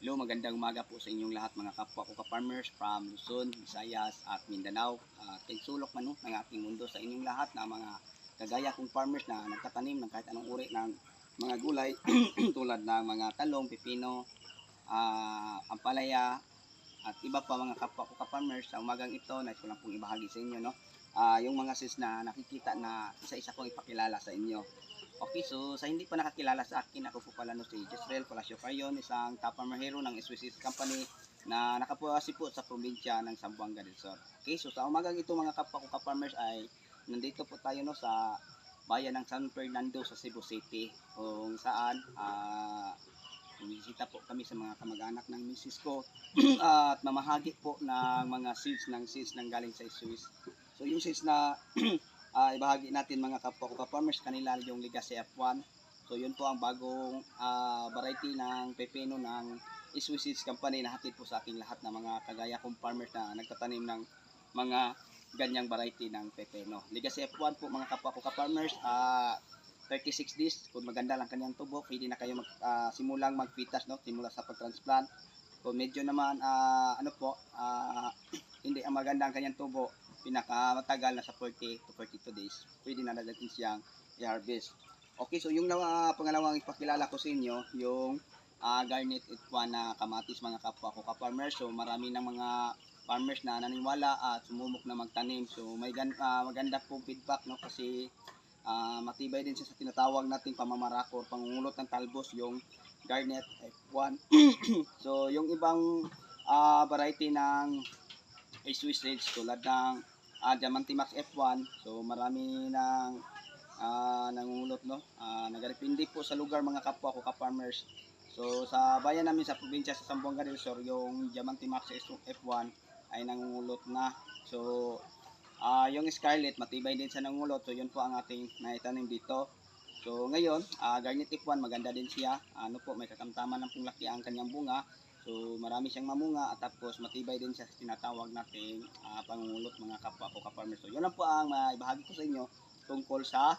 Hello, magandang umaga po sa inyong lahat mga kapwa ko ka-farmers from Luzon, Visayas at Mindanao. Tingsulok man ng ating mundo sa inyong lahat na mga kagaya kong farmers na nagtatanim ng kahit anong uri ng mga gulay tulad ng mga talong, pipino, ampalaya at iba pa mga kapwa ko ka-farmers. Sa umagang ito, nais ko lang pong ibahagi sa inyo yung mga sis na nakikita na isa-isa kong ipakilala sa inyo. Okay, so sa hindi pa nakakilala sa akin, ako po pala si Jezreel Palacio Cayon, isang top farmer hero ng SWC Company na nakapuwasi po sa probinsya ng Zamboanga del Sur. Okay, so sa umagang ito mga kapwa ko ka-farmers ay nandito po tayo sa bayan ng San Fernando sa Cebu City, kung saan bumisita po kami sa mga kamag-anak ng misis ko at mamahagi po ng mga seeds ng galing sa Swiss. So yung seeds na ibahagi natin mga kapwa ko ka-farmers, kanila yung Legacy F1. So yun po ang bagong variety ng pepino ng Swiss Seeds Company na hatid po sa ating lahat ng mga kagaya kong farmers na nagtatanim ng mga ganyang variety ng pepino. Legacy F1 po mga kapwa ko ka-farmers, 36 days, kung maganda lang kanyang tubo, pwede na kayo simulang magpitas, no? Simula sa pag-transplant. Kung medyo naman hindi ang maganda ang kanyang tubo, pinakamatagal na sa 40 to 42 days, pwede na natin siyang i-harvest. Okay, so yung pangalawang ipakilala ko sa inyo, yung Garnet F1 na kamatis mga kapwa ko ka-farmers. So marami ng mga farmers na naniwala at sumubok na magtanim. So may maganda pong feedback, no? Kasi matibay din siya sa tinatawag nating pamamarako or pangungulot ng talbos, yung Garnet F1. So yung ibang variety ng Swiss Seeds tulad ng Diamante Max F1, so marami ng nangungulot, no? Nagarepindi po sa lugar mga kapwa ko ka-farmers. So sa bayan namin sa probinsya sa Zamboanga del Sur, yung Diamante Max F1 ay nangungulot na. So yung Scarlet, matibay din sa nangulot. So yun po ang ating naitanim dito. So ngayon, Garnet F1, maganda din siya. May kakamtaman ng laki ang kanyang bunga. So marami siyang mamunga at tapos matibay din siya sa tinatawag nating pangungulot mga kapwa ko ka-farmers. So yun lang po ang maibahagi ko sa inyo tungkol sa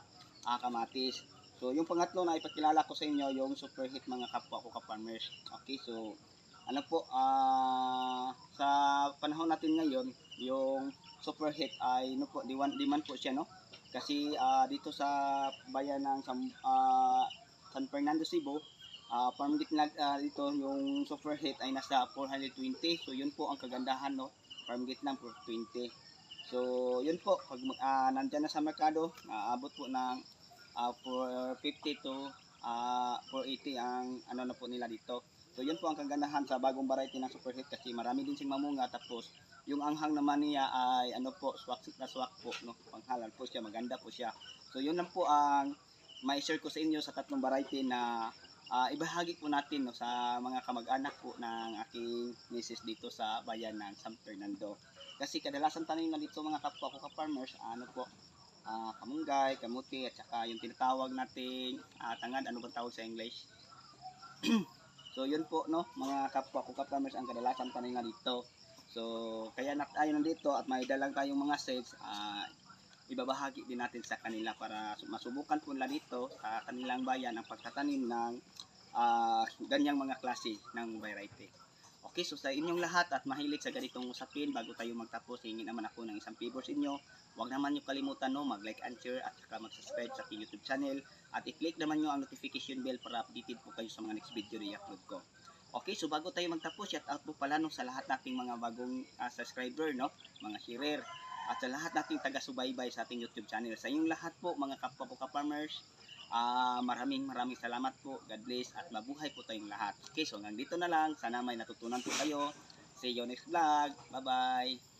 kamatis. So yung pangatlo na ipakilala ko sa inyo, yung super hit mga kapwa ko ka-farmers. Okay, so sa panahon natin ngayon, yung super hit ay diman po siya, no? Kasi dito sa bayan ng San Fernando, Cebu, farm gate dito yung super hit ay nasa 420. So yun po ang kagandahan, no? Farm gate lang 420. So yun po, pag nandyan na sa merkado, aabot po ng 450 to 480 ang na po nila dito. So yun po ang kagandahan sa bagong variety ng super hit, kasi marami din siyang mamunga, tapos yung anghang naman niya ay swak na swak po, no? Panghalal po siya, maganda po siya. So yun lang po ang mai-share ko sa inyo sa tatlong variety na ibahagi po natin, no, sa mga kamag-anak po ng aking misis dito sa bayan ng San Fernando. Kasi kadalasan tanim na dito mga kapwa ko ka-farmers, kamunggay, kamuti, at saka yung tinatawag nating tangad, ano bang tawag sa English? So yun po, no, mga kapwa ko ka-farmers, ang kadalasan tanim na dito. So kaya tayo nandito at may dalang tayong mga seeds, ibabahagi din natin sa kanila para masubukan po nila dito sa kanilang bayan ang pagtatanim ng ganyang mga klase ng variety. Okay, so sa inyong lahat at mahilig sa ganitong usapin, bago tayo magtapos, hingin naman ako ng isang favor sa inyo. Huwag naman nyo kalimutan, no, mag-like and share at saka mag-subscribe sa aking YouTube channel. At i-click naman nyo ang notification bell para updated po kayo sa mga next video na i-upload ko. Okay, so bago tayo magtapos, shout out po pala, no, sa lahat nating mga bagong subscriber, no, mga sharer, at sa lahat nating taga-subaybay sa ating YouTube channel. Sa inyong lahat po mga kapwa ko ka-farmers, maraming salamat po. God bless at mabuhay po tayong lahat. Okay, so hanggang dito na lang. Sana may natutunan po kayo. See you next vlog. Bye bye.